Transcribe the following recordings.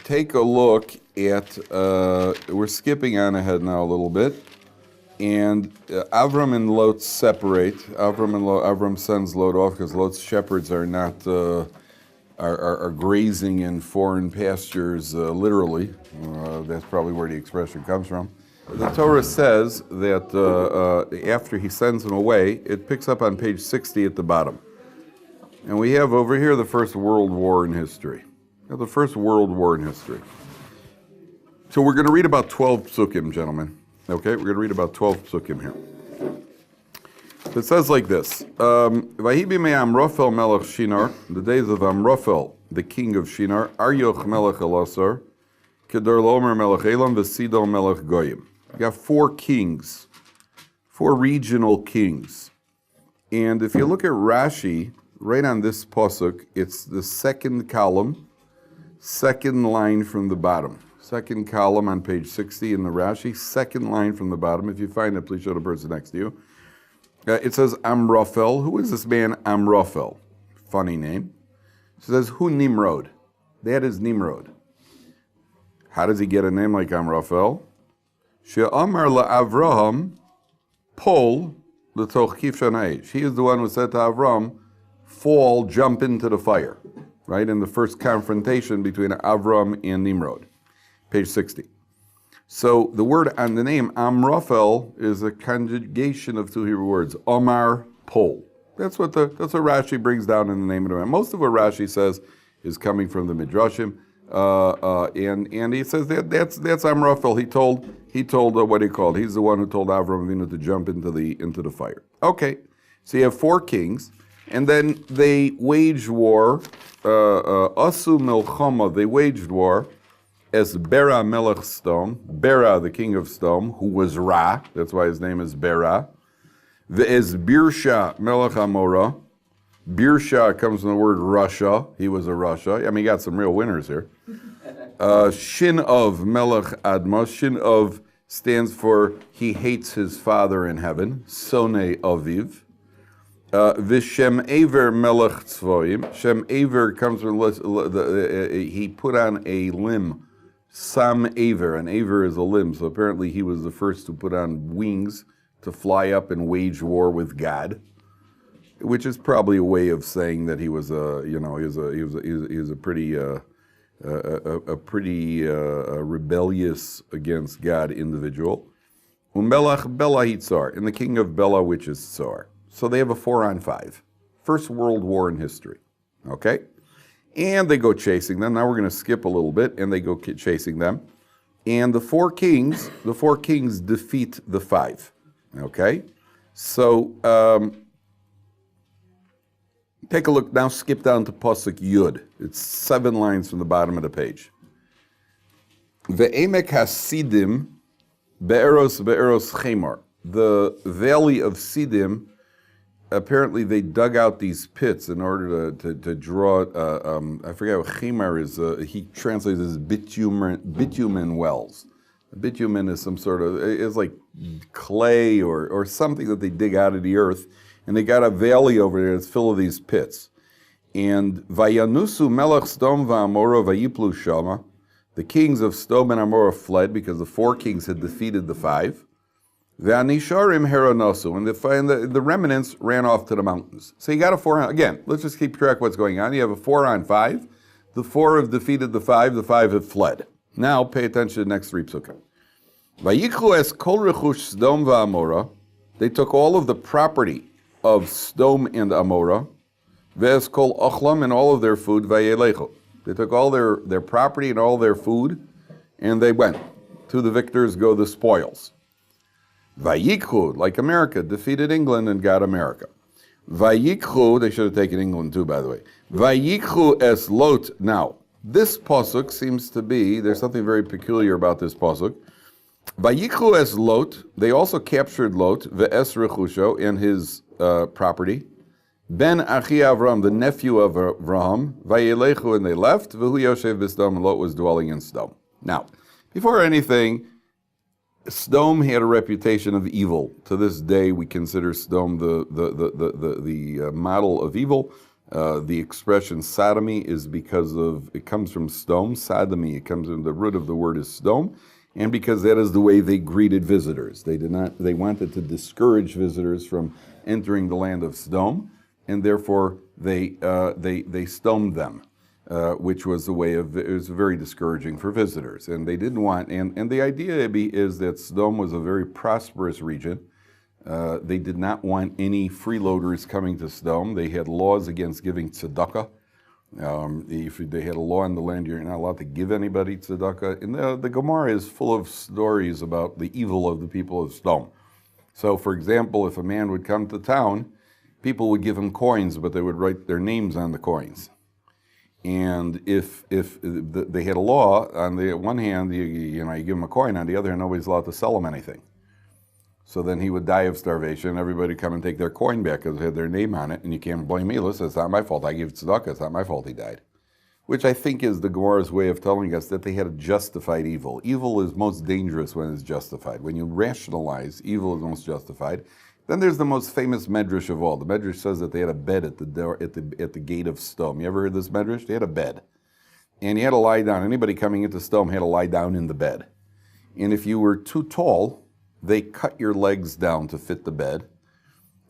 take a look at, we're skipping on ahead now a little bit, and Avram and Lot separate. Avram sends Lot off because Lot's shepherds are not, are grazing in foreign pastures, literally. That's probably where the expression comes from. The Torah says that after he sends them away, it picks up on page 60 at the bottom. And we have over here the First World War in history. The First World War in history. So we're going to read about 12 psukim, gentlemen. Okay, we're going to read about 12 psukim here. It says like this: Vahibi me Amrophel melech Shinar, the days of Amrophel, the king of Shinar, Aryoch melech Elasar, Kedorlomer melech Elam, Vesidol melech Goyim. You got 4 kings, 4 regional kings. And if you look at Rashi, right on this pasuk, it's the second column, second line from the bottom. Second column on page 60 in the Rashi, second line from the bottom. If you find it, please show the person next to you. It says Amrophel. Who is this man Amrophel? Funny name. It says, who Nimrod? That is Nimrod. How does he get a name like Amrophel? She'amar la'Avraham pol l'toch kifshan ha'esh. He is the one who said to Avram, fall, jump into the fire. Right, in the first confrontation between Avram and Nimrod. Page 60. So the word on the name Amrophel is a conjugation of 2 Hebrew words, Omar, Pol. That's what Rashi brings down in the name of the man. Most of what Rashi says is coming from the Midrashim, and he says that's Amrophel. He told what he called. He's the one who told Avram Avinu to jump into the fire. Okay, so you have 4 kings, and then they wage war. Asu Milchama, they waged war. As Bera Melech Sodom, Bera, the king of Sodom, who was Ra, that's why his name is Bera. As Birsha Melech Amorah, Birsha comes from the word Russia, he was a Russia. I mean, you got some real winners here. Shin of Melech Adma, Shin of stands for he hates his father in heaven, Sone Aviv. Vishem Aver Melech Tzvoim, Shem Aver comes from, he put on a limb. Sam Aver, and Aver is a limb, so apparently he was the first to put on wings to fly up and wage war with God, which is probably a way of saying that he was a pretty rebellious against God individual. Umelach Bela Hitzar, and the king of Bela, which is Tsar. So they have a 4-on-5. First World War in history. Okay? And they go chasing them. Now we're going to skip a little bit, and they go chasing them. And the 4 kings defeat the 5. Okay? So, take a look. Now skip down to Pasuk Yud. It's 7 lines from the bottom of the page. Ve'emek hasidim be'eros chemar. The valley of Sidim, apparently they dug out these pits in order to draw, I forget what chemar is, he translates as bitumen wells. Bitumen is some sort of, it's like clay or something that they dig out of the earth, and they got a valley over there that's full of these pits. And Vayanusu melech Sodom va'amora vayiplu shama, the kings of Sodom and Amorah fled because the 4 kings had defeated the 5. V'anisharim heranosu, and the remnants ran off to the mountains. So you got a 4 on, again, let's just keep track of what's going on. You have a 4-on-5. The 4 have defeated the 5 have fled. Now pay attention to the next 3 psukim. Vayikhu es kol rechush Sodom va'amora, they took all of the property of Sodom and Amorah, ve'es kol ochlam, and all of their food, vayelechu. They took all their property and all their food, and they went. To the victors go the spoils. Vayikhu, like America, defeated England and got America. Vayikhu, they should have taken England too, by the way. Vayikhu es Lot. Now, this pasuk seems to be, there's something very peculiar about this pasuk. Vayikhu es Lot, they also captured Lot, ve'es rechusho, and his property. Ben Achi Avram, the nephew of Avraham, vayelechu, and they left. V'hu yoshev b'Sodom, and Lot was dwelling in Sodom. Now, before anything, Sodom had a reputation of evil. To this day, we consider Sodom the model of evil. The expression sodomy is because of, it comes from Sodom, sodomy, it comes from the root of the word is Sodom, and because that is the way they greeted visitors. They wanted to discourage visitors from entering the land of Sodom, and therefore they stoned them, which was it was very discouraging for visitors. And they didn't want, and the idea is that Sodom was a very prosperous region. They did not want any freeloaders coming to Sodom. They had laws against giving tzedakah. If they had a law in the land, you're not allowed to give anybody tzedakah. And the Gemara is full of stories about the evil of the people of Sodom. So, for example, if a man would come to town, people would give him coins, but they would write their names on the coins. And if they had a law, on the one hand, you give him a coin, on the other hand, nobody's allowed to sell him anything. So then he would die of starvation. Everybody would come and take their coin back because it had their name on it, and you can't blame me. Listen, it's not my fault. I gave tzedakah. It's not my fault he died. Which I think is the Gemara's way of telling us that they had a justified evil. Evil is most dangerous when it's justified. When you rationalize, evil is most justified. Then there's the most famous medrash of all. The medrash says that they had a bed at the door, at the gate of Sodom. You ever heard this medrash? They had a bed, and you had to lie down. Anybody coming into Sodom had to lie down in the bed. And if you were too tall, they cut your legs down to fit the bed.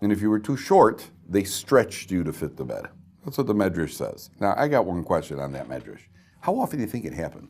And if you were too short, they stretched you to fit the bed. That's what the Medrash says. Now, I got one question on that Medrash. How often do you think it happened?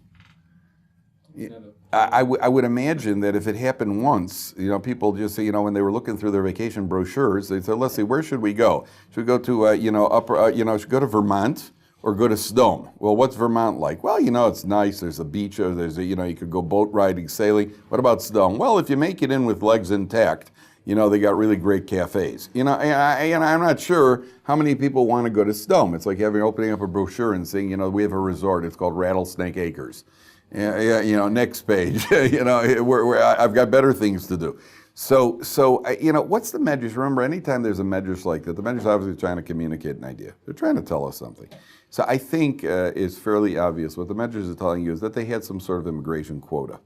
I would imagine that if it happened once, people just say, when they were looking through their vacation brochures, they said, let's see, where should we go? Should we go to, should we go to Vermont or go to Sodom? Well, what's Vermont like? Well, it's nice. There's a beach. You could go boat riding, sailing. What about Sodom? Well, if you make it in with legs intact, they got really great cafes. I'm not sure how many people want to go to Sodom. It's like opening up a brochure and saying, we have a resort. It's called Rattlesnake Acres. Next page. I've got better things to do. So what's the medrash? Remember, anytime there's a medrash like that, the medrash is obviously trying to communicate an idea. They're trying to tell us something. So I think it's fairly obvious what the medrash is telling you is that they had some sort of immigration quota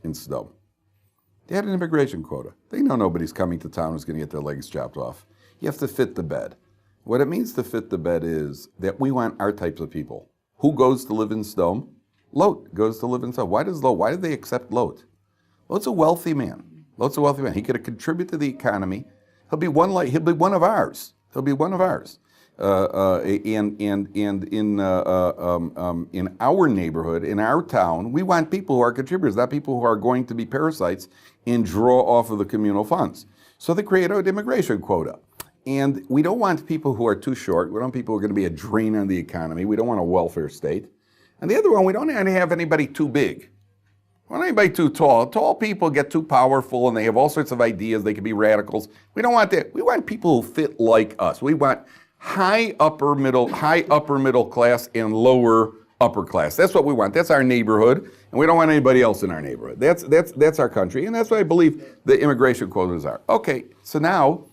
in Sodom. They had an immigration quota. They know nobody's coming to town who's going to get their legs chopped off. You have to fit the bed. What it means to fit the bed is that we want our types of people. Who goes to live in Sodom? Lot goes to live in Sodom. Why did they accept Lot? Lot's a wealthy man. Lot's a wealthy man. He could contribute to the economy. He'll be one of ours. He'll be one of ours. In our neighborhood, in our town, we want people who are contributors, not people who are going to be parasites and draw off of the communal funds. So they create an immigration quota. And we don't want people who are too short. We don't want people who are going to be a drain on the economy. We don't want a welfare state. And the other one, we don't want to have anybody too big. We don't want anybody too tall. Tall people get too powerful and they have all sorts of ideas. They can be radicals. We don't want that. We want people who fit like us. We want high upper middle class and lower upper class. That's what we want. That's our neighborhood, and we don't want anybody else in our neighborhood. That's our country, and that's what I believe the immigration quotas are. Okay, so now,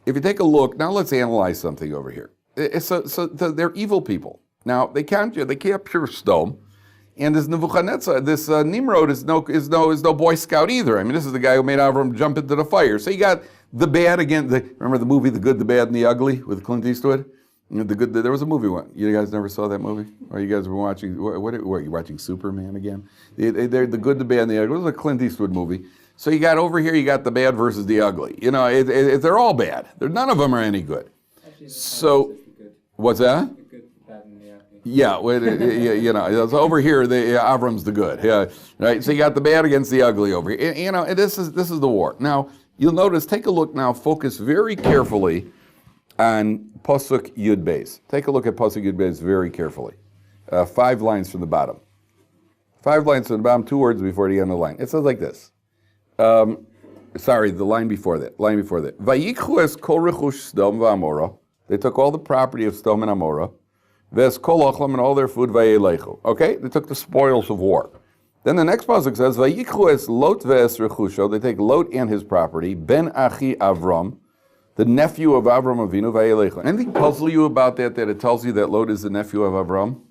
if you take a look, now let's analyze something over here. So they're evil people. Now they capture Sodom, and this Nebuchadnezzar, this Nimrod is no Boy Scout either. I mean, this is the guy who made Avram jump into the fire. So you got the bad again. Remember the movie The Good, the Bad, and the Ugly with Clint Eastwood? There was a movie one. You guys never saw that movie? Or you guys were watching? What are you watching? Superman again? They're The Good, the Bad, and the Ugly. It was a Clint Eastwood movie. So you got over here, you got the bad versus the ugly. They're all bad. None of them are any good. So, what's that? Yeah, so over here, Avram's the good. Yeah, right. So you got the bad against the ugly over here. And this is the war. Now you'll notice. Take a look now. Focus very carefully on Pasuk Yud Beis. Take a look at Pasuk Yud Beis very carefully. 5 lines from the bottom. 5 lines from the bottom. 2 words before the end of the line. It says like this. Sorry, the line before that. Vayikhu es kol rechush Sodom v'Amora. They took all the property of Sodom and Amorah. Ves kol ochlam and all their food vayelechu. Okay, they took the spoils of war. Then the next pasuk says, Vayikhu es Lot ve'es rechusho. They take Lot and his property. Ben achi Avram, the nephew of Avram Avinu vayelechu. Anything puzzle you about that it tells you that Lot is the nephew of Avram?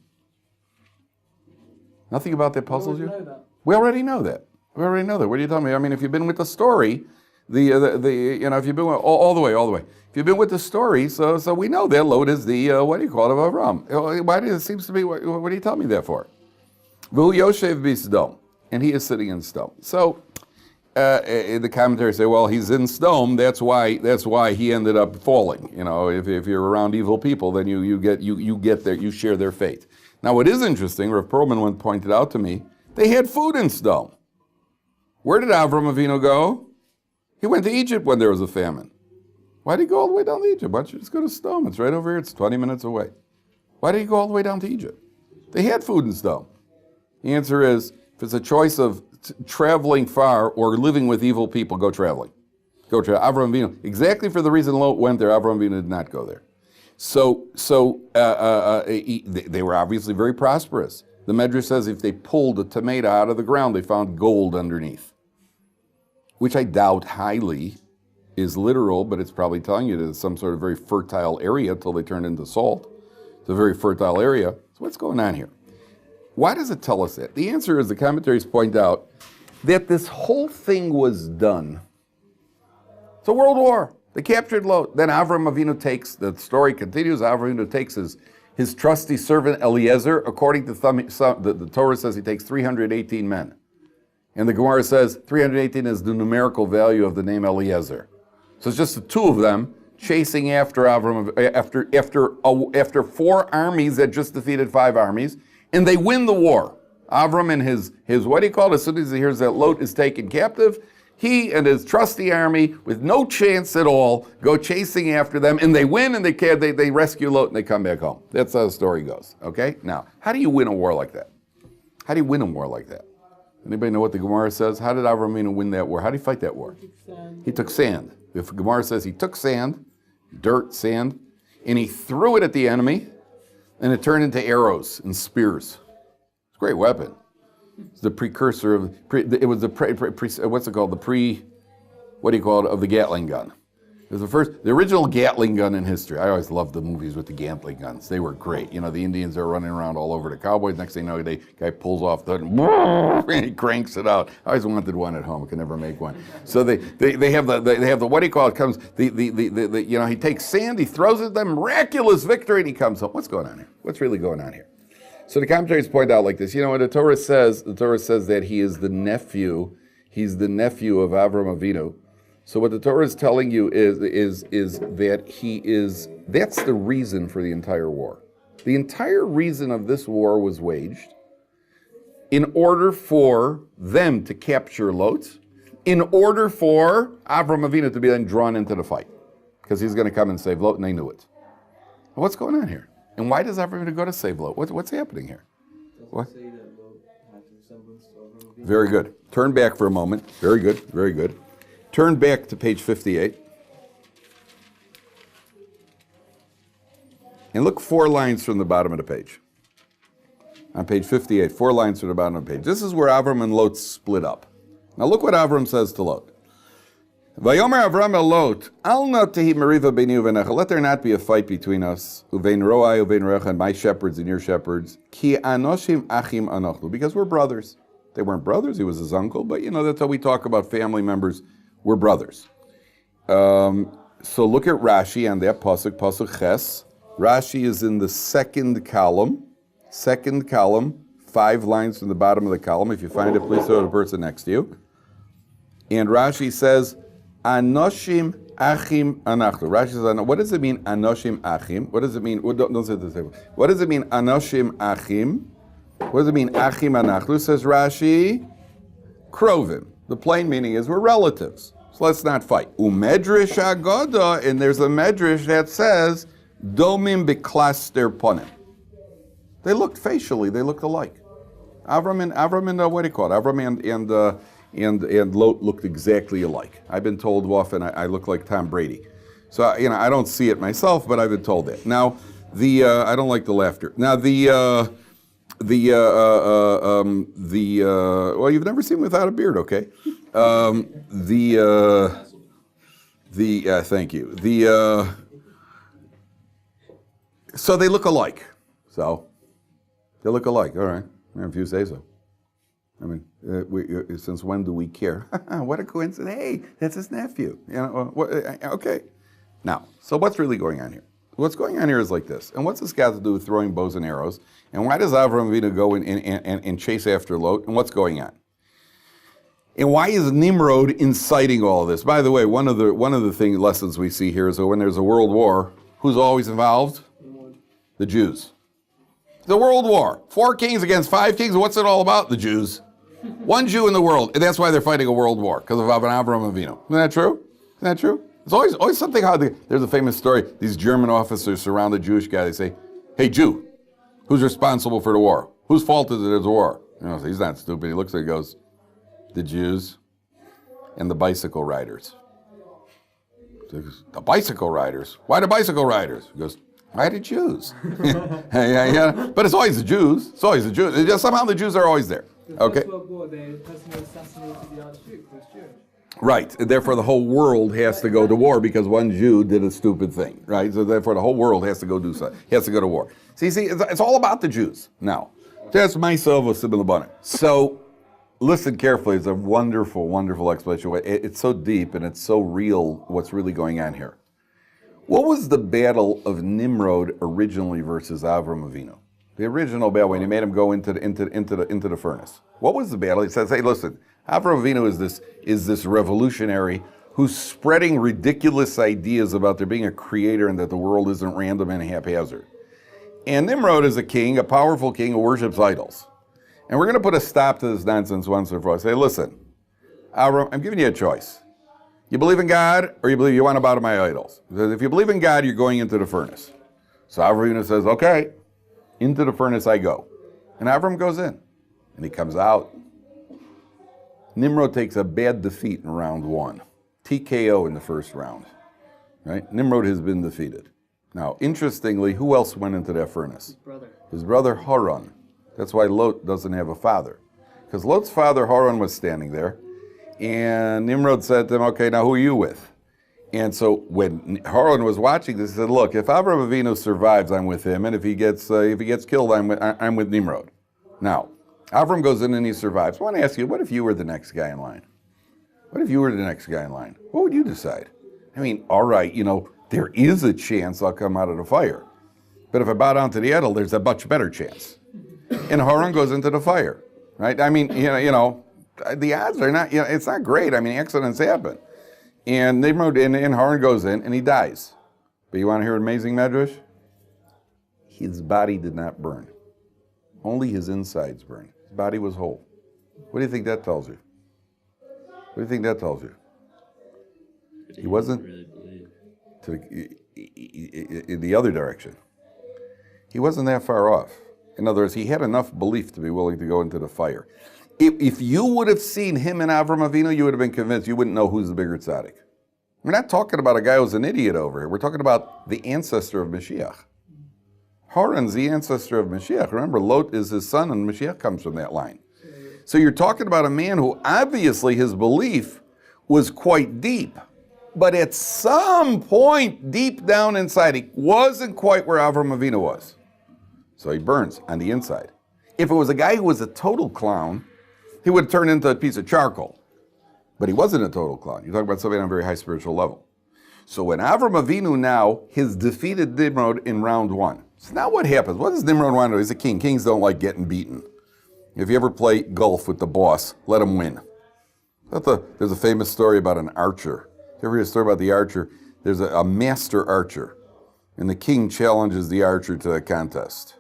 Nothing about that puzzles you? We already know that. What are you talking about? I mean, if you've been with the story, If you've been all the way, if you've been with the story, so we know that Lot is the what do you call it, of Avram. Why do it seems to be? What do you tell me that for? V'hu yoshev b'Sodom, and he is sitting in Sodom. So the commentaries say, well, he's in Sodom. That's why he ended up falling. If you're around evil people, then you get there, you share their fate. Now, what is interesting, Rav Perlman once pointed out to me, they had food in Sodom. Where did Avram Avinu go? He went to Egypt when there was a famine. Why did he go all the way down to Egypt? Why don't you just go to Sodom? It's right over here. It's 20 minutes away. Why did he go all the way down to Egypt? They had food in Sodom. The answer is, if it's a choice of traveling far or living with evil people, go traveling. Go to Avram Avinu. Exactly for the reason Lot went there, Avram Avinu did not go there. So they were obviously very prosperous. The Medrash says if they pulled a tomato out of the ground, they found gold underneath, which I doubt highly is literal, but it's probably telling you that it's some sort of very fertile area until they turn into salt. It's a very fertile area. So what's going on here? Why does it tell us that? The answer is the commentaries point out that this whole thing was done. It's a world war. They captured Lot. Then Avram Avinu takes, the story continues, Avram Avinu takes his trusty servant Eliezer. According to the Torah says he takes 318 men. And the Gemara says 318 is the numerical value of the name Eliezer. So it's just the two of them chasing after Avram, after four armies that just defeated five armies, and they win the war. Avram and his what do you call it? As soon as he hears that Lot is taken captive, he and his trusty army, with no chance at all, go chasing after them, and they win, and they rescue Lot, and they come back home. That's how the story goes. Okay? Now, how do you win a war like that? How do you win a war like that? Anybody know what the Gemara says? How did Avram Avinu win that war? How did he fight that war? He took sand. The Gemara says he took sand, dirt, sand, and he threw it at the enemy, and it turned into arrows and spears. It's a great weapon. It's the precursor of, of the Gatling gun. It was the original Gatling gun in history. I always loved the movies with the Gatling guns. They were great. The Indians are running around all over the cowboys. Next thing you know, the guy pulls off the hood and he cranks it out. I always wanted one at home. I could never make one. So they have the comes he takes sand, he throws it at them, miraculous victory, and he comes home. What's going on here? What's really going on here? So the commentaries point out like this. What the Torah says? The Torah says that he is the nephew. He's the nephew of Avram Avinu. So what the Torah is telling you is that he is, that's the reason for the entire war. The entire reason of this war was waged in order for them to capture Lot, in order for Avram Avinu to be then drawn into the fight, because he's going to come and save Lot, and they knew it. What's going on here? And why does Avram Avinu go to save Lot? What's happening here? What? Very good. Turn back for a moment. Very good, very good. Turn back to page 58. And look 4 lines from the bottom of the page. On page 58, 4 lines from the bottom of the page. This is where Avram and Lot split up. Now look what Avram says to Lot. Vayomer Avram el Lot, al not tehi meriva beinu v'necha. Let there not be a fight between us, uvein roai, uvein recha, and my shepherds and your shepherds. Ki anoshim achim anochnu. Because we're brothers. They weren't brothers, he was his uncle, but that's how we talk about family members. We're brothers. So look at Rashi on that pasuk ches. Rashi is in the second column, 5 lines from the bottom of the column. If you find it, please throw the person next to you. And Rashi says, Anoshim achim anachnu. Rashi says, what does it mean, Anoshim achim? What does it mean? Don't say this. What does it mean, Anoshim achim? What does it mean, achim anachnu? Says Rashi, krovim. The plain meaning is we're relatives, so let's not fight. Umedrish agoda, and there's a medrash that says, domim beklaster ponim. They looked facially, they looked alike. Avram and what do you call it? Avram and Lot looked exactly alike. I've been told often I look like Tom Brady. So I don't see it myself, but I've been told that. Now I don't like the laughter. Now well, you've never seen me without a beard, okay? Thank you. So they look alike. So they look alike. All right, if you say so. I mean, since when do we care? What a coincidence. Hey, that's his nephew. Okay. Now, so what's really going on here? What's going on here is like this. And what's this got to do with throwing bows and arrows? And why does Avram Avinu go and chase after Lot? And what's going on? And why is Nimrod inciting all of this? By the way, one of the lessons we see here is that when there's a world war, who's always involved? The Jews. The world war. 4 kings against 5 kings. What's it all about? The Jews. 1 Jew in the world. And that's why they're fighting a world war, because of Avram Avinu. Isn't that true? Isn't that true? It's always something how there's a famous story. These German officers surround a Jewish guy. They say, hey, Jew, who's responsible for the war? Whose fault is it there's a war? So he's not stupid. He looks at it and goes, the Jews and the bicycle riders. The bicycle riders? Why the bicycle riders? He goes, why the Jews? yeah. But it's always the Jews. It's always the Jews. Somehow the Jews are always there. Okay. The First World War, they personally assassinated the Archduke, who was Jewish. Right. Therefore, the whole world has to go to war because 1 Jew did a stupid thing. Right. So therefore, the whole world has to go do something. He has to go to war. See, it's all about the Jews. Now, that's myself a sibling bonnet. So. Listen carefully. It's a wonderful, wonderful explanation. It's so deep and it's so real what's really going on here. What was the battle of Nimrod originally versus Avram Avinu? The original battle when he made him go into the furnace. What was the battle? He says, hey, listen, Avram Avinu is this revolutionary who's spreading ridiculous ideas about there being a creator and that the world isn't random and haphazard. And Nimrod is a king, a powerful king who worships idols. And we're going to put a stop to this nonsense once and for all. Say, listen, Avram, I'm giving you a choice. You believe in God, or you want to bow to my idols? If you believe in God, you're going into the furnace. So Avram says, okay, into the furnace I go. And Avram goes in, and he comes out. Nimrod takes a bad defeat in round 1. TKO in the first round. Right? Nimrod has been defeated. Now, interestingly, who else went into that furnace? His brother Haran. That's why Lot doesn't have a father. Because Lot's father, Haran, was standing there. And Nimrod said to him, okay, now who are you with? And so when Haran was watching this, he said, look, if Avram Avinu survives, I'm with him. And if he gets killed, I'm with Nimrod. Now, Avram goes in and he survives. I want to ask you, what if you were the next guy in line? What if you were the next guy in line? What would you decide? I mean, all right, there is a chance I'll come out of the fire. But if I bow down to the idol, there's a much better chance. And Haran goes into the fire, right? I mean, the odds are not, it's not great. I mean, accidents happen. And Nimrod and Haran goes in and he dies. But you want to hear an amazing medrash? His body did not burn. Only his insides burned. His body was whole. What do you think that tells you? What do you think that tells you? He wasn't in the other direction. He wasn't that far off. In other words, he had enough belief to be willing to go into the fire. If you would have seen him and Avram Avinu, you would have been convinced you wouldn't know who's the bigger tzaddik. We're not talking about a guy who's an idiot over here. We're talking about the ancestor of Mashiach. Haran's the ancestor of Mashiach. Remember, Lot is his son, and Mashiach comes from that line. So you're talking about a man who obviously his belief was quite deep. But at some point deep down inside, he wasn't quite where Avram Avinu was. So he burns on the inside. If it was a guy who was a total clown, he would have turned into a piece of charcoal. But he wasn't a total clown. You're talking about somebody on a very high spiritual level. So when Avram Avinu now has defeated Nimrod in round 1. So now what happens? What does Nimrod want to do? He's a king. Kings don't like getting beaten. If you ever play golf with the boss, let him win. There's a famous story about an archer. You ever hear a story about the archer? There's a master archer. And the king challenges the archer to a contest.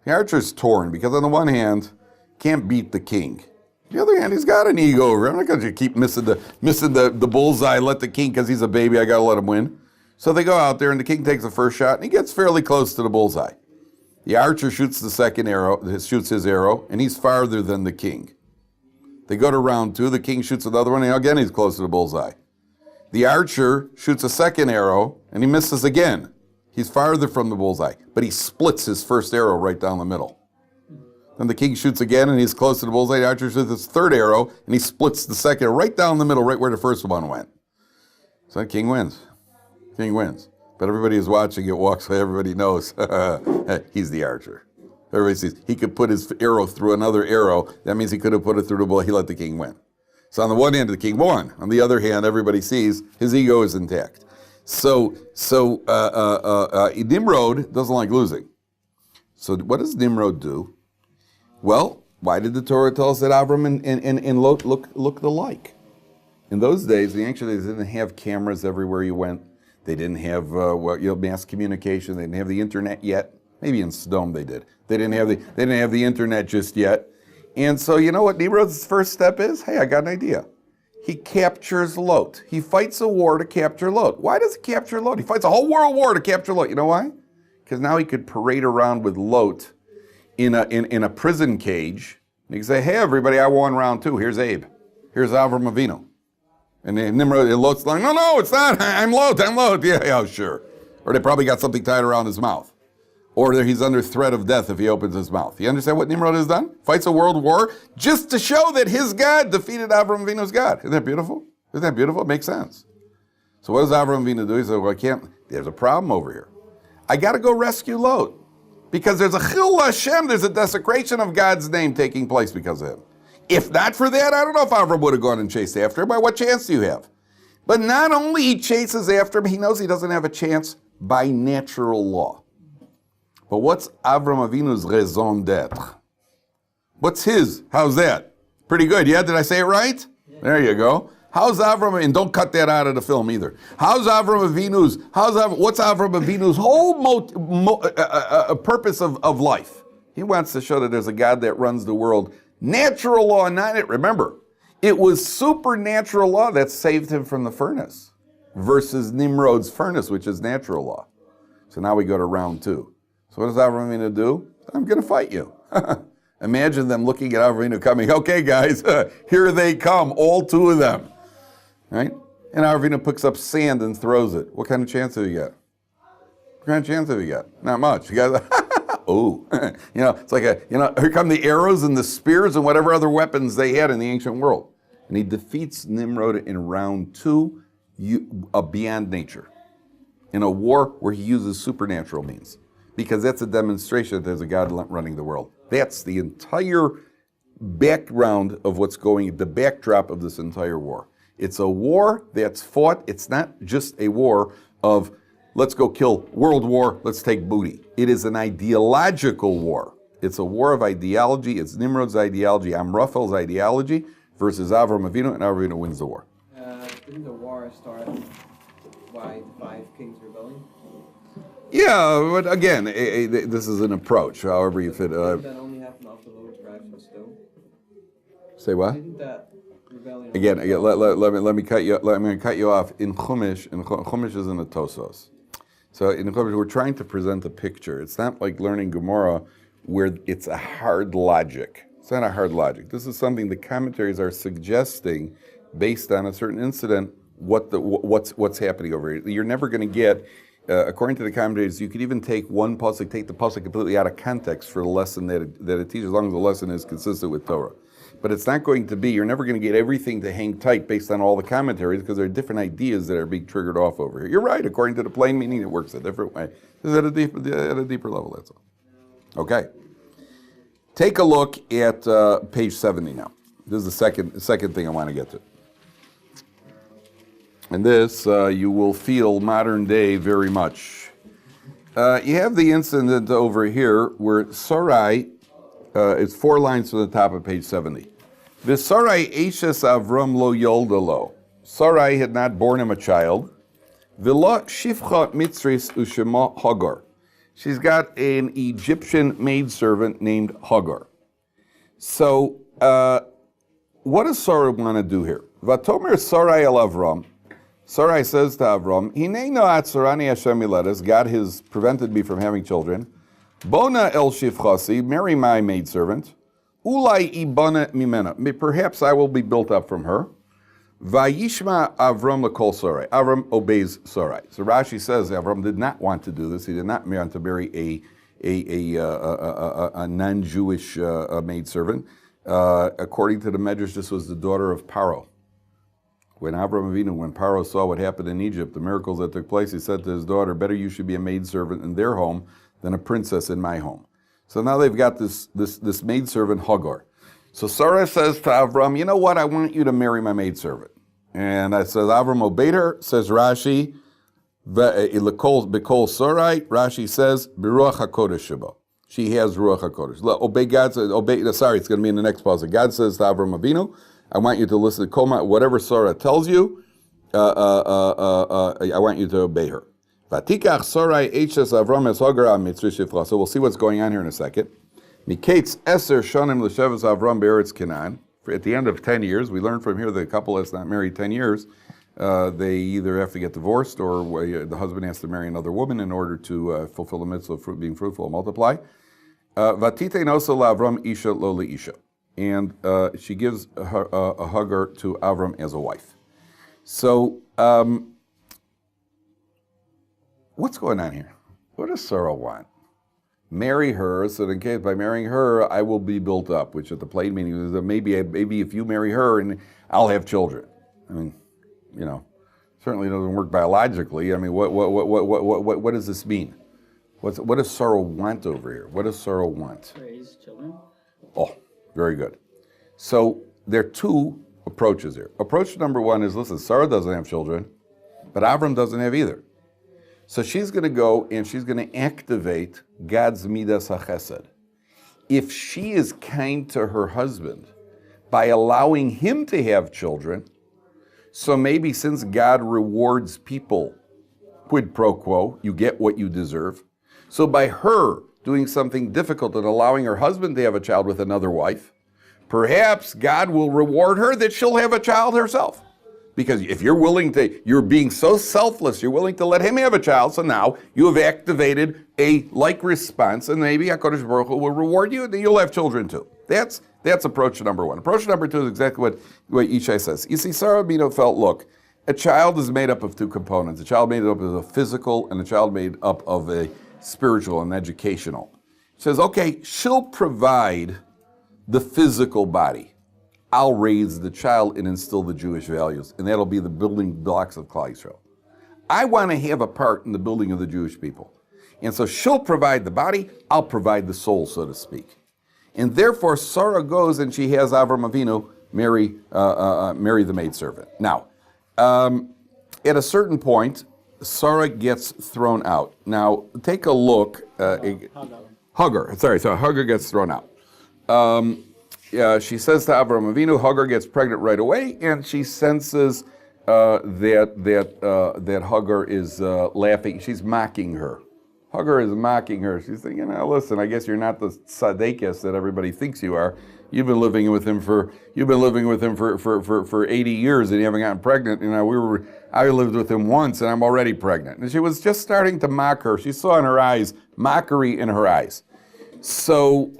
The archer's torn because on the one hand, can't beat the king. On the other hand, he's got an ego over. I'm not going to keep missing the bullseye, let the king, because he's a baby, I got to let him win. So they go out there and the king takes the first shot and he gets fairly close to the bullseye. The archer shoots the second arrow, shoots his arrow, and he's farther than the king. They go to round 2, the king shoots another one, and again he's close to the bullseye. The archer shoots a second arrow and he misses again. He's farther from the bullseye, but he splits his first arrow right down the middle. Then the king shoots again, and he's close to the bullseye. The archer shoots his third arrow, and he splits the second right down the middle, right where the first one went. So the king wins. King wins. But everybody who's watching it walks away. Everybody knows he's the archer. Everybody sees. He could put his arrow through another arrow. That means he could have put it through the bull. He let the king win. So on the one hand, the king won. On the other hand, everybody sees his ego is intact. So Nimrod doesn't like losing. So what does Nimrod do? Well, why did the Torah tell us that Avram and Lot looked alike? In those days, the ancient days, they didn't have cameras everywhere you went. They didn't have mass communication. They didn't have the internet yet. Maybe in Sodom they did. They didn't have the internet just yet. And so you know what Nimrod's first step is? Hey, I got an idea. He captures Lot. He fights a war to capture Lot. Why does he capture Lot? He fights a whole world war to capture Lot. You know why? Because now he could parade around with Lot in a prison cage. And he can say, hey, everybody, I won round 2. Here's Abe. Here's Avram Avinu. And Nimrod, Lot's like, no, it's not. I'm Lot. Yeah, sure. Or they probably got something tied around his mouth. Or he's under threat of death if he opens his mouth. You understand what Nimrod has done? Fights a world war just to show that his God defeated Avram Avinu's God. Isn't that beautiful? It makes sense. So what does Avram Avinu do? He says, well, there's a problem over here. I got to go rescue Lot. Because there's a chil Hashem, there's a desecration of God's name taking place because of him. If not for that, I don't know if Avram would have gone and chased after him. By what chance do you have? But not only he chases after him, he knows he doesn't have a chance by natural law. But what's Avram Avinu's raison d'etre? What's his? How's that? Pretty good, yeah? Did I say it right? Yeah. There you go. How's Avram, and don't cut that out of the film either. What's Avram Avinu's whole purpose of life? He wants to show that there's a God that runs the world. Natural law, not it. Remember, it was supernatural law that saved him from the furnace versus Nimrod's furnace, which is natural law. So now we go to round 2. So what does Avram Avinu do? I'm going to fight you. Imagine them looking at Avram Avinu coming. Okay, guys, here they come, all 2 of them. Right? And Avram Avinu picks up sand and throws it. What kind of chance have you got? What kind of chance have you got? Not much. You guys, oh, it's like here come the arrows and the spears and whatever other weapons they had in the ancient world. And he defeats Nimrod in round 2, beyond nature, in a war where he uses supernatural means. Because that's a demonstration that there's a God running the world. That's the entire background of the backdrop of this entire war. It's a war that's fought. It's not just a war of, let's go kill, world war, let's take booty. It is an ideological war. It's a war of ideology. It's Nimrod's ideology, Amraphel's ideology, versus Avram Avinu, and Avram Avinu wins the war. Didn't the war start by the 5 kings rebelling? Yeah, but again, this is an approach, however you fit. Didn't that only happen after Lord's drive from stone? Say what? Didn't that rebellion... Again, let me cut you. I'm going to cut you off. In Chumash, Chumash is in the Tosos. So in Chumash, we're trying to present a picture. It's not like learning Gemara where it's a hard logic. It's not a hard logic. This is something the commentaries are suggesting based on a certain incident. What's happening over here? You're never going to get. According to the commentators, you could even take one pasuk, take the pasuk completely out of context for the lesson that it teaches, as long as the lesson is consistent with Torah. But it's not going to be, you're never going to get everything to hang tight based on all the commentaries, because there are different ideas that are being triggered off over here. You're right, according to the plain meaning, it works a different way. This is at a deeper level, that's all. Okay. Take a look at page 70 now. This is the second thing I want to get to. And this, you will feel modern day very much. You have the incident over here where Sarai, it's 4 lines from the top of page 70. Sarai Eshes Avram lo yoldalo. Sarai had not borne him a child. V'la shifcha mitzris ushema Hagar. She's got an Egyptian maidservant named Hagar. So, what does Sarai want to do here? Vatomer Sarai el Avram. Sarai says to Avram, Hinei no atzarani Hashem miledes. God has prevented me from having children. Bona el shifchasi, marry my maidservant. Ulai ibana mimena. Perhaps I will be built up from her. Vayishma Avram lekol Sarai. Avram obeys Sarai. So Rashi says Avram did not want to do this. He did not want to marry a non-Jewish maidservant. According to the Medrash, this was the daughter of Paro. When Paro saw what happened in Egypt, the miracles that took place, he said to his daughter, better you should be a maidservant in their home than a princess in my home. So now they've got this maidservant Hagar. So Sarah says to Avram, you know what, I want you to marry my maidservant. And I said, Avram obeyed her, says Rashi, B'kol Sarai, Rashi says, B'ruach HaKodesh Sheba. She has Ruach HaKodesh. Obey God, sorry, it's going to be in the next pause. God says to Avram Avinu, I want you to listen to Koma, whatever Sarah tells you, I want you to obey her. Vatikach Sarai Eches Avram es Hagar mitzri shifra. So we'll see what's going on here in a second. Miketz Eser Shonim l'Shevas Avram be'eretz Canaan. At the end of 10 years, we learn from here that a couple that's not married 10 years, they either have to get divorced or the husband has to marry another woman in order to fulfill the mitzvah of being fruitful and multiply. Vatite nosa la'Avram isha lo le'isha. And she gives a Hagar to Avram as a wife. So, what's going on here? What does Sarah want? Marry her, so that in case by marrying her, I will be built up, which at the plain meaning is that maybe if you marry her, and I'll have children. I mean, certainly doesn't work biologically. I mean, what does this mean? What does Sarah want over here? What does Sarah want? Raise children. Oh, very good. So there are two approaches here. Approach number one is, listen, Sarah doesn't have children, but Avram doesn't have either. So she's going to go and she's going to activate God's midas hachesed. If she is kind to her husband by allowing him to have children, so maybe since God rewards people quid pro quo, you get what you deserve. So by her doing something difficult and allowing her husband to have a child with another wife, perhaps God will reward her that she'll have a child herself. Because if you're being so selfless, you're willing to let him have a child, so now you have activated a like response, and maybe HaKadosh Baruch Hu will reward you, and then you'll have children too. That's approach number one. Approach number two is exactly what Ishai says. You see, Sarah Bino felt, look, a child is made up of two components. A child made up of a physical, and a child made up of a spiritual and educational. She says, okay, she'll provide the physical body. I'll raise the child and instill the Jewish values, and that'll be the building blocks of Klal Yisrael. I want to have a part in the building of the Jewish people. And so she'll provide the body, I'll provide the soul, so to speak. And therefore, Sarah goes and she has Avram Avinu marry the maidservant. Now, at a certain point, Sarah gets thrown out. Now, take a look. Hagar gets thrown out. She says to Avram Avinu, Hagar gets pregnant right away, and she senses that Hagar is laughing. She's mocking her. Hagar is mocking her. She's thinking, listen, I guess you're not the tzaddikus that everybody thinks you are. You've been living with him for 80 years and you haven't gotten pregnant. I lived with him once and I'm already pregnant. And she was just starting to mock her. She saw in her eyes mockery in her eyes. So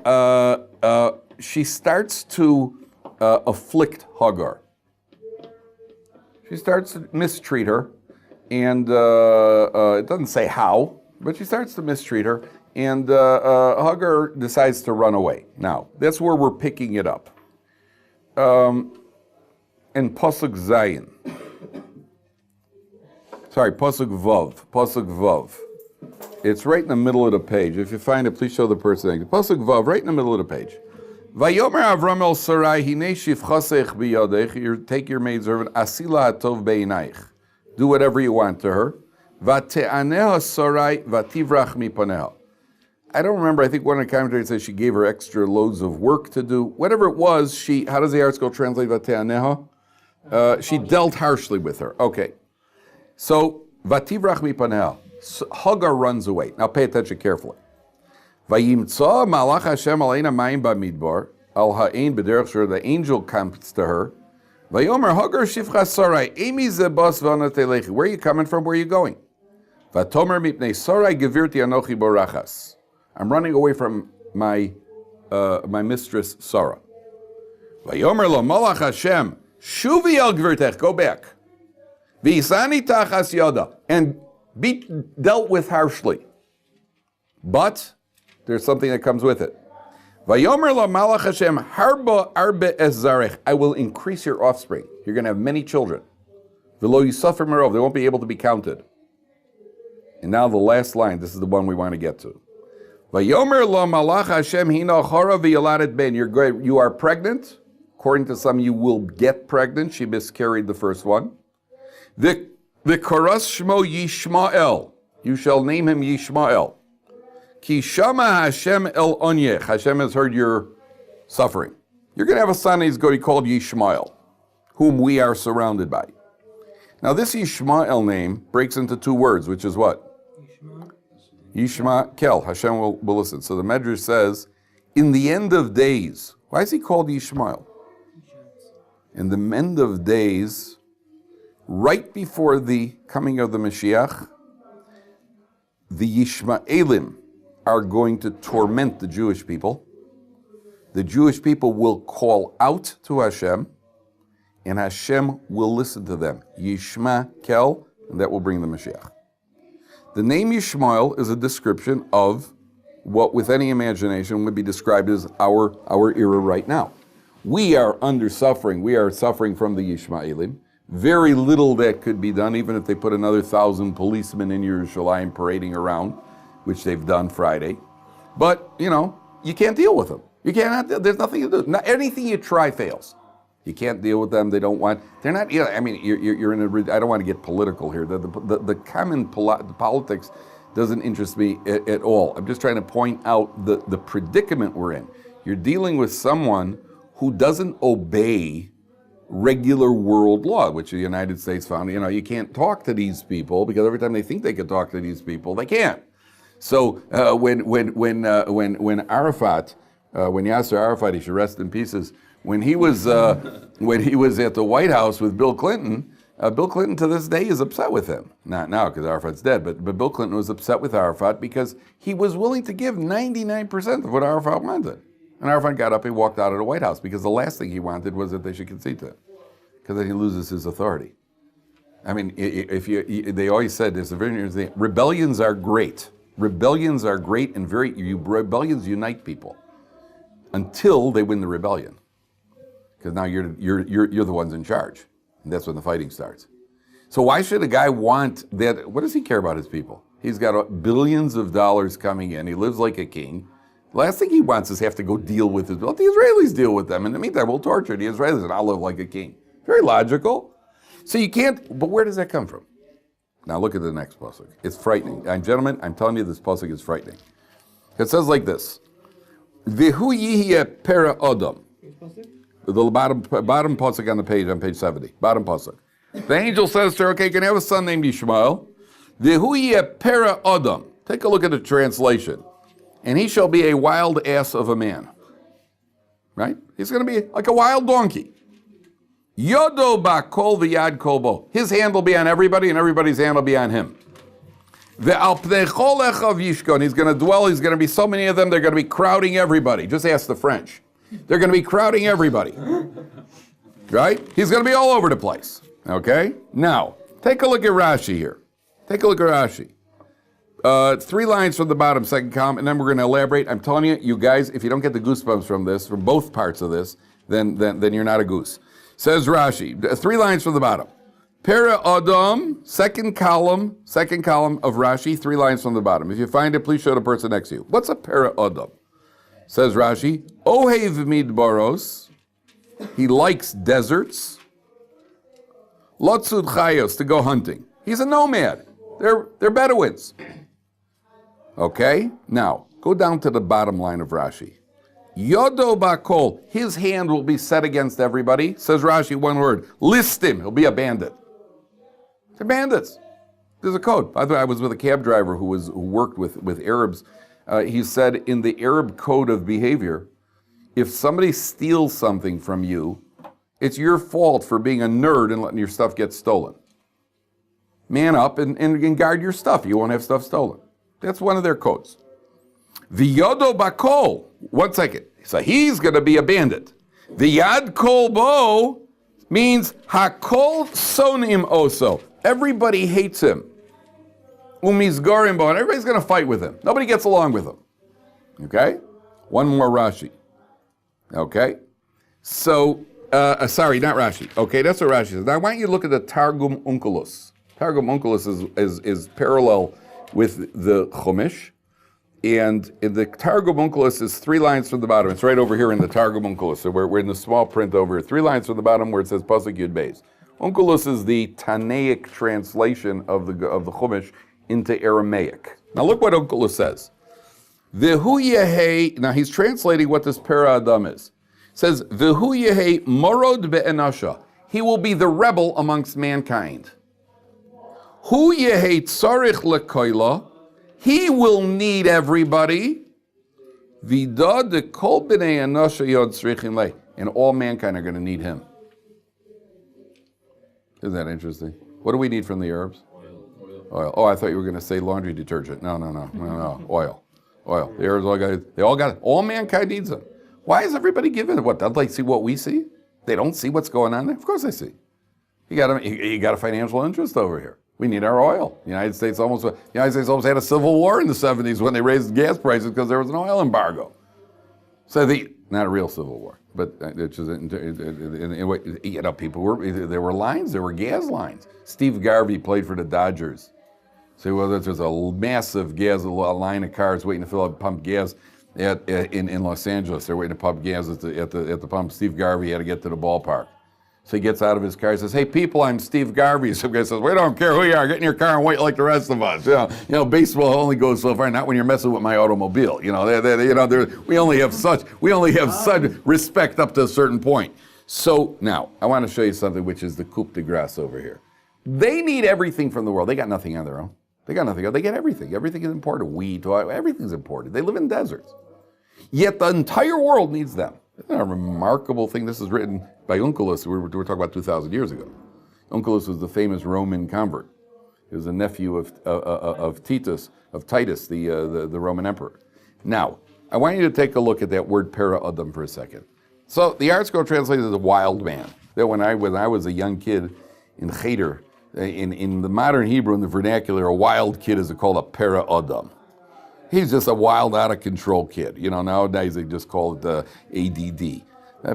she starts to afflict Hagar. She starts to mistreat her, and it doesn't say how, but she starts to mistreat her, and Hagar decides to run away. Now, that's where we're picking it up. In Pasuk Zayin. Pasuk Vav. It's right in the middle of the page. If you find it, please show the person. Pasuk Vav, right in the middle of the page. Vayomer Avram el Sarai, hine shivchasech biyadech. Take your maidservant, asila hatov beinayich. Do whatever you want to her. Vate'aneha Sarai vativrach mipaneha. I don't remember. I think one of the commentators says she gave her extra loads of work to do. Whatever it was, how does the article translate vate'aneha? She dealt harshly with her. Okay. So, vativrach mipaneha. Hagar runs away. Now pay attention carefully. Vayimtza malach Hashem aleina mayim bamidbar al ha'ein b'derech shur. The angel comes to her. Vayomer Hagar shivcha Sarai emi zebas v'anatelech. Where are you coming from? Where are you going? Vatomer mipnei Sarai gevirti anochi borachas. I'm running away from my mistress Sarah. Vayomer lo malach Hashem shuvi el gevirtech. Go back. V'isani tachas yada. And be dealt with harshly. But there's something that comes with it. Vayomer la malach Hashem harba arbe es zarech. I will increase your offspring. You're going to have many children. V'lo yisafir merov. They won't be able to be counted. And now the last line. This is the one we want to get to. Vayomer lo malach Hashem hina chora v'yaladet ben. You are pregnant. According to some, you will get pregnant. She miscarried the first one. The koras shmo Yishmael. You shall name him Yishmael. Ki shama Hashem el onyech. Hashem has heard your suffering. You're going to have a son. He's going to be called Yishmael, whom we are surrounded by. Now, this Yishmael name breaks into two words, which is what? Yishmael. Hashem will listen. So the Medrash says, in the end of days. Why is he called Yishmael? In the end of days, right before the coming of the Mashiach, the Yishmaelim are going to torment the Jewish people. The Jewish people will call out to Hashem, and Hashem will listen to them. Yishmael, and that will bring the Mashiach. The name Yishmael is a description of what, with any imagination, would be described as our era right now. We are under suffering. We are suffering from the Yishmaelim. Very little that could be done, even if they put another 1,000 policemen in Yerushalayim parading around, which they've done Friday. But, you can't deal with them. You can't. There's nothing to do. Anything you try fails. You can't deal with them. They don't want. They're not. You're in a. I don't want to get political here. The common politics doesn't interest me at all. I'm just trying to point out the predicament we're in. You're dealing with someone who doesn't obey regular world law, which the United States found. You can't talk to these people because every time they think they can talk to these people, they can't. So when Arafat, when Yasser Arafat, he should rest in pieces, when he was at the White House with Bill Clinton to this day is upset with him. Not now because Arafat's dead, but Bill Clinton was upset with Arafat because he was willing to give 99% of what Arafat wanted. And Arafat got up and walked out of the White House because the last thing he wanted was that they should concede to him, because then he loses his authority. I mean, they always said this, rebellions are great. Rebellions are great and rebellions unite people until they win the rebellion, because now you're the ones in charge, and that's when the fighting starts. So why should a guy want that? What does he care about his people? He's got billions of dollars coming in. He lives like a king. Last thing he wants is have to go deal with his. Let the Israelis deal with them. In the meantime, we'll torture the Israelis and I'll live like a king. Very logical. So you can't, but where does that come from? Now look at the next pasuk. It's frightening. And gentlemen, I'm telling you, this pasuk is frightening. It says like this. V'hu yihye pera odom. The bottom pasuk on the page, on page 70. Bottom pasuk. The angel says to her, okay, can I have a son named Ishmael? V'hu yihye pera odom. Take a look at the translation. And he shall be a wild ass of a man. Right? He's going to be like a wild donkey. Yodo ba'kol v'yad kolbo. His hand will be on everybody, and everybody's hand will be on him. Ve'al pnei chol echav yishkon. He's going to dwell. He's going to be so many of them. They're going to be crowding everybody. Just ask the French. They're going to be crowding everybody. Right? He's going to be all over the place. Okay? Now, take a look at Rashi here. Take a look at Rashi. 3 lines from the bottom, second column, and then we're going to elaborate. I'm telling you, you guys, if you don't get the goosebumps from this, from both parts of this, then you're not a goose. Says Rashi, 3 lines from the bottom. Pera Adam, second column of Rashi, 3 lines from the bottom. If you find it, please show the person next to you. What's a Pera Adam? Says Rashi, Ohev midbaros, he likes deserts. Lotzud chayos, to go hunting. He's a nomad. They're Bedouins. Okay, now, go down to the bottom line of Rashi. Yodo bakol, his hand will be set against everybody. Says Rashi, one word, list him, he'll be a bandit. They're bandits. There's a code. By the way, I was with a cab driver who worked with Arabs. He said in the Arab code of behavior, if somebody steals something from you, it's your fault for being a nerd and letting your stuff get stolen. Man up and guard your stuff. You won't have stuff stolen. That's one of their codes. V'yodo bakol. 1 second. So he's going to be a bandit. V'yad kol bo means hakol sonim oso. Everybody hates him. Umizgorim bo. And everybody's going to fight with him. Nobody gets along with him. Okay? One more Rashi. Okay? So, sorry, not Rashi. Okay, that's what Rashi says. Now I want you to look at the Targum Onkelos. Targum Onkelos is parallel with the Chumash. And in the Targum Onkelos is 3 lines from the bottom. It's right over here in the Targum Onkelos. So we're in the small print over here. 3 lines from the bottom where it says Pasuk Yud Beis. Onkelos is the Tanaic translation of the Chumash into Aramaic. Now look what Onkelos says. V'hu yehei, now he's translating what this para Adam is. It says, V'hu yehei morod be'enasha. He will be the rebel amongst mankind. Hu yehei tzarich lekoila. He will need everybody. Vida de kol b'nei enasha yod tzrichin leh. And all mankind are going to need him. Isn't that interesting? What do we need from the Arabs? Oil. Oh, I thought you were going to say laundry detergent. No. Oil. The Arabs all mankind needs them. Why is everybody giving it? What, don't they see what we see? They don't see what's going on there? Of course they see. You got a financial interest over here. We need our oil. The United States almost had a civil war in the 70s when they raised gas prices because there was an oil embargo. So not a real civil war, but it's just, people there were lines, there were gas lines. Steve Garvey played for the Dodgers. So whether there's a massive gas, a line of cars waiting to fill up pump gas in Los Angeles. They're waiting to pump gas at the pump. Steve Garvey had to get to the ballpark. So he gets out of his car. He says, "Hey, people, I'm Steve Garvey." Some guy says, "We don't care who you are. Get in your car and wait like the rest of us." You know, baseball only goes so far. Not when you're messing with my automobile. We only have such respect up to a certain point. So now I want to show you something which is the coup de grace over here. They need everything from the world. They got nothing on their own. They got nothing. They get everything. Everything is imported. Wheat, oil, everything's imported. They live in deserts. Yet the entire world needs them. Isn't that a remarkable thing? This is written by Onkelos. We're talking about 2,000 years ago. Onkelos was the famous Roman convert. He was a nephew of Titus, the Roman emperor. Now, I want you to take a look at that word para Adam for a second. So the ArtScroll translates as a wild man. That when I was a young kid in Cheder, in the modern Hebrew, in the vernacular, a wild kid is called a para Adam. He's just a wild, out of control kid. Nowadays they just call it the ADD.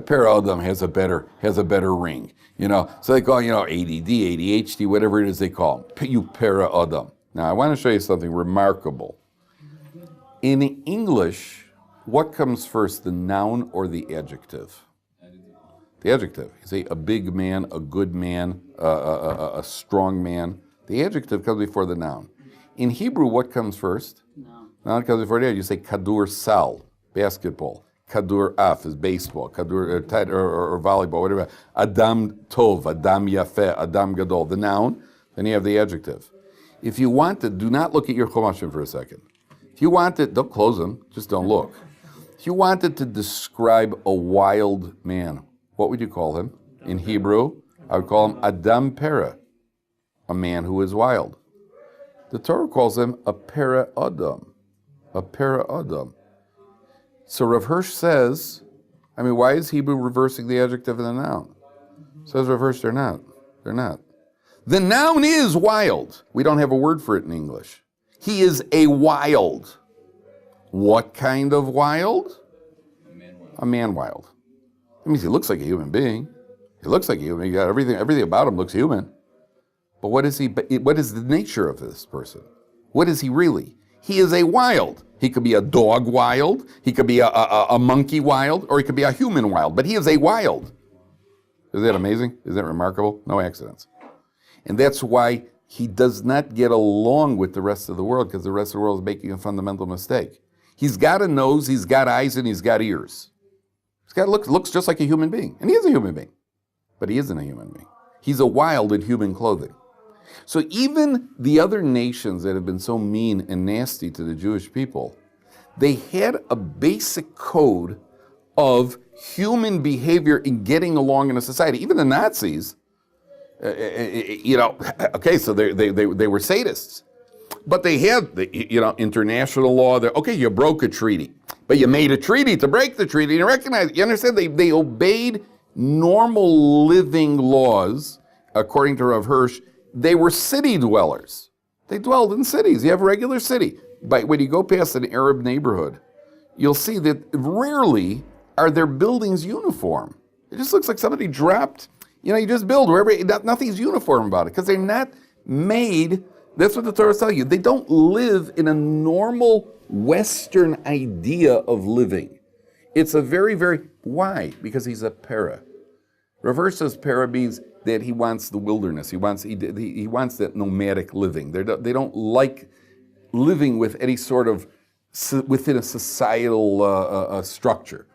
Para Adam has a better ring. So they call ADD, ADHD, whatever it is they call him. You para Adam. Now I want to show you something remarkable. In English, what comes first, the noun or the adjective? The adjective. You say a big man, a good man, a strong man. The adjective comes before the noun. In Hebrew, what comes first? Noun comes before the adjective. You say kadur sal, basketball. Kadur af is baseball. Kadur or volleyball, whatever. Adam tov, Adam yafeh, Adam gadol. The noun. Then you have the adjective. If you want to, do not look at your chumashim for a second. If you want it, don't close them. Just don't look. If you wanted to describe a wild man, what would you call him? In Hebrew, I would call him Adam Para, a man who is wild. The Torah calls him a Para Adam, a Para Adam. So Rav Hirsch says, why is Hebrew reversing the adjective and the noun? Says Rav Hirsch, they're not. The noun is wild. We don't have a word for it in English. He is a wild. What kind of wild? A man wild. That means he looks like a human being. He looks like a human being. Everything about him looks human. But what is he? What is the nature of this person? What is he really? He is a wild. He could be a dog wild. He could be a monkey wild, or he could be a human wild. But he is a wild. Isn't that amazing? Isn't that remarkable? No accidents. And that's why he does not get along with the rest of the world, because the rest of the world is making a fundamental mistake. He's got a nose, he's got eyes, and he's got ears. Looks just like a human being. And he is a human being. But he isn't a human being. He's a wild in human clothing. So even the other nations that have been so mean and nasty to the Jewish people, they had a basic code of human behavior in getting along in a society. Even the Nazis, okay, so they were sadists. But they had, international law. Okay, you broke a treaty, but you made a treaty to break the treaty. You recognize it. You understand? They obeyed normal living laws, according to Rav Hirsch. They were city dwellers. They dwelled in cities. You have a regular city. But when you go past an Arab neighborhood, you'll see that rarely are their buildings uniform. It just looks like somebody dropped, you just build wherever, nothing's uniform about it, because they're not made That's what the Torah is telling you. They don't live in a normal Western idea of living. It's a very, very, why? Because he's a para. Reverse says para means that he wants the wilderness. He wants that nomadic living. They don't like living with any sort of, within a societal structure.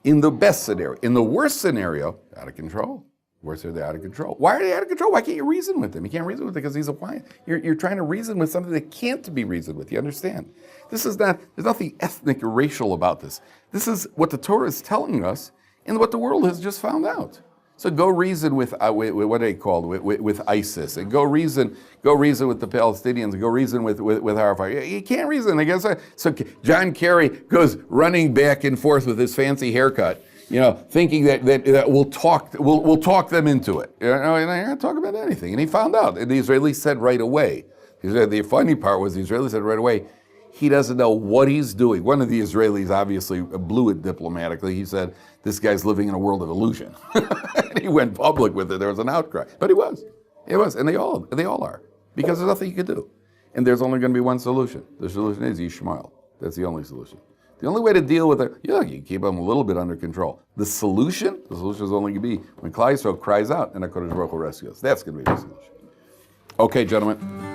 In the best scenario. In the worst scenario, out of control. Worse, they're out of control. Why are they out of control? Why can't you reason with him? You can't reason with him because he's a why. You're trying to reason with something that can't be reasoned with. You understand? This is not, there's nothing ethnic or racial about this. This is what the Torah is telling us and what the world has just found out. So go reason with what are they called? With ISIS, and go reason with the Palestinians, and go reason with Arafat. You can't reason against that. So John Kerry goes running back and forth with his fancy haircut, thinking that we'll talk them into it. You're not going to talk about anything. And he found out. And the Israelis said right away. The funny part was the Israelis said right away, he doesn't know what he's doing. One of the Israelis obviously blew it diplomatically. He said, this guy's living in a world of illusion. And he went public with it. There was an outcry. But he was. It was. And they all are. Because there's nothing you can do. And there's only going to be one solution. The solution is Ishmael. That's the only solution. The only way to deal with it, you keep them a little bit under control. The solution is only going to be when Klal Yisrael cries out and HaKadosh Baruch Hu rescues. That's going to be the solution. Okay, gentlemen.